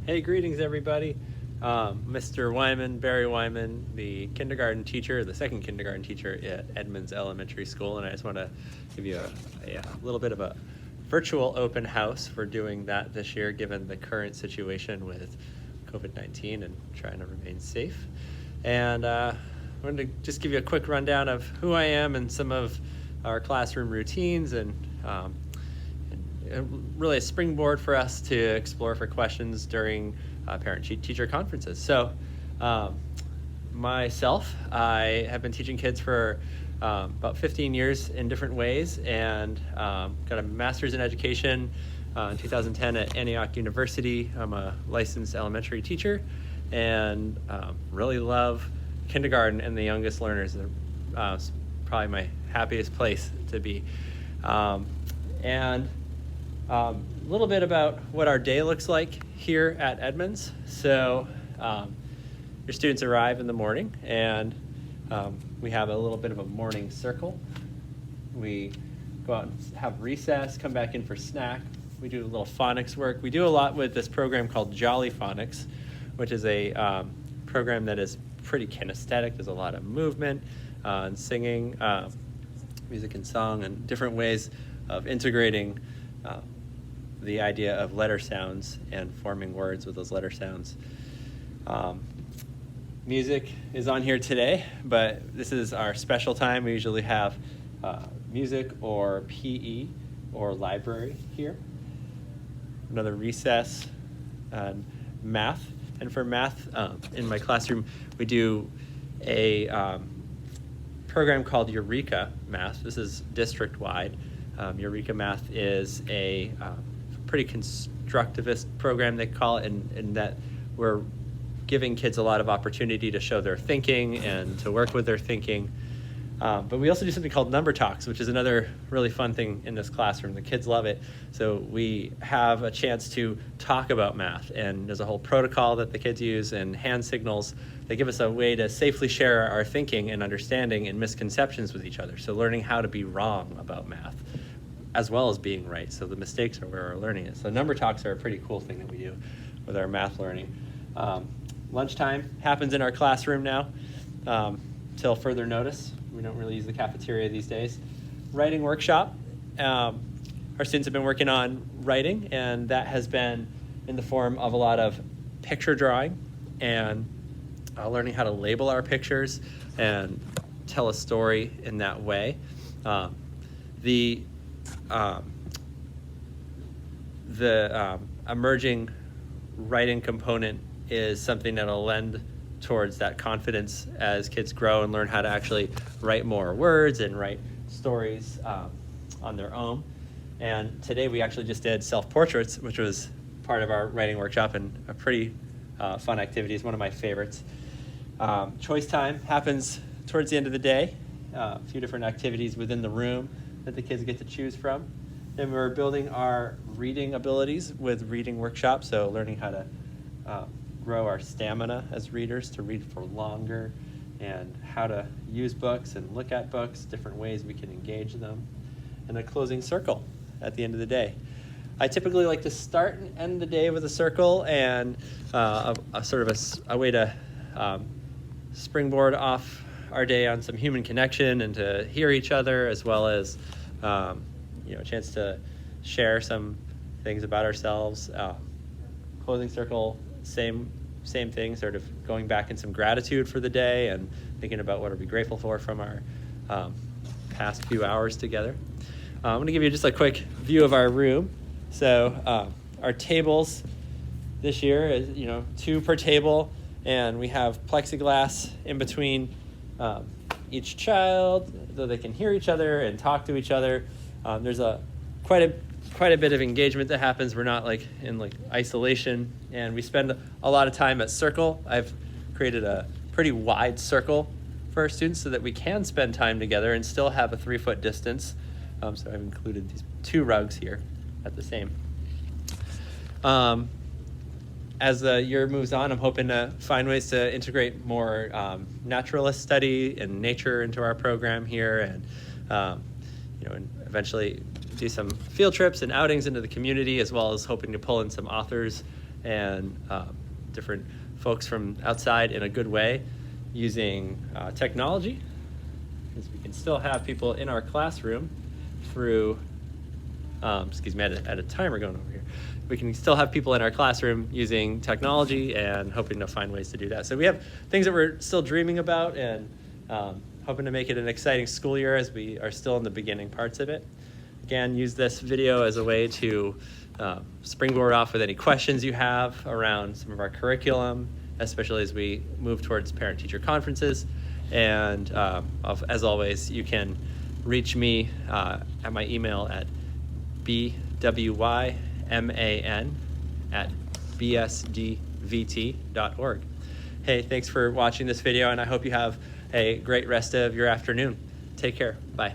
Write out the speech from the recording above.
Hey, greetings everybody. Mr. Wyman, Barry Wyman, the kindergarten teacher, the second kindergarten teacher at Edmonds Elementary School, and I just want to give you a little bit of a virtual open house for doing that this year, given the current situation with COVID-19 and trying to remain safe. And I wanted to just give you a quick rundown of who I am and some of our classroom routines, and really a springboard for us to explore for questions during parent-teacher conferences. So myself, I have been teaching kids for about 15 years in different ways, and got a master's in education in 2010 at Antioch University. I'm a licensed elementary teacher and really love kindergarten and the youngest learners. It's probably my happiest place to be. And a little bit about what our day looks like here at Edmonds. So your students arrive in the morning, and we have a little bit of a morning circle. We go out and have recess, come back in for snack. We do a little phonics work. We do a lot with this program called Jolly Phonics, which is a program that is pretty kinesthetic. There's a lot of movement and singing, music and song, and different ways of integrating the idea of letter sounds and forming words with those letter sounds. Music is on here today, but this is our special time. We usually have music or PE or library here. Another recess and math. And for math, in my classroom, we do a program called Eureka Math. This is district-wide. Eureka Math is a pretty constructivist program, they call it, in that we're giving kids a lot of opportunity to show their thinking and to work with their thinking. But we also do something called number talks, which is another really fun thing in this classroom. The kids love it. So we have a chance to talk about math, and there's a whole protocol that the kids use and hand signals that give us a way to safely share our thinking and understanding and misconceptions with each other. So learning how to be wrong about math, as well as being right. So the mistakes are where we're learning it. So number talks are a pretty cool thing that we do with our math learning. Lunchtime happens in our classroom now, till further notice. We don't really use the cafeteria these days. Writing workshop. Our students have been working on writing, and that has been in the form of a lot of picture drawing and learning how to label our pictures and tell a story in that way. The emerging writing component is something that'll lend towards that confidence as kids grow and learn how to actually write more words and write stories on their own. And today we actually just did self-portraits, which was part of our writing workshop and a pretty fun activity. It's one of my favorites. Choice time happens towards the end of the day. A few different activities within the room that the kids get to choose from. And we're building our reading abilities with reading workshops, so learning how to grow our stamina as readers to read for longer, and how to use books and look at books, different ways we can engage them, and a closing circle at the end of the day. I typically like to start and end the day with a circle and a way to springboard off our day on some human connection and to hear each other, as well as a chance to share some things about ourselves. Closing circle, same thing, sort of going back in some gratitude for the day and thinking about what are we grateful for from our past few hours together. I'm going to give you just a quick view of our room. So our tables this year is 2 per table, and we have plexiglass in between each child so they can hear each other and talk to each other. There's quite a bit of engagement that happens. We're not in isolation, and we spend a lot of time at circle. I've created a pretty wide circle for our students so that we can spend time together and still have a 3-foot distance. So I've included these 2 rugs here at the same. As the year moves on, I'm hoping to find ways to integrate more naturalist study and nature into our program here, and and eventually do some field trips and outings into the community, as well as hoping to pull in some authors and different folks from outside in a good way using technology, because we can still have people in our classroom through, excuse me, I had a timer going over here. We can still have people in our classroom using technology and hoping to find ways to do that. So we have things that we're still dreaming about and hoping to make it an exciting school year as we are still in the beginning parts of it. Again, use this video as a way to springboard off with any questions you have around some of our curriculum, especially as we move towards parent-teacher conferences. And as always, you can reach me at my email at bwyman@bsdvt.org. Hey, thanks for watching this video, and I hope you have a great rest of your afternoon. Take care. Bye.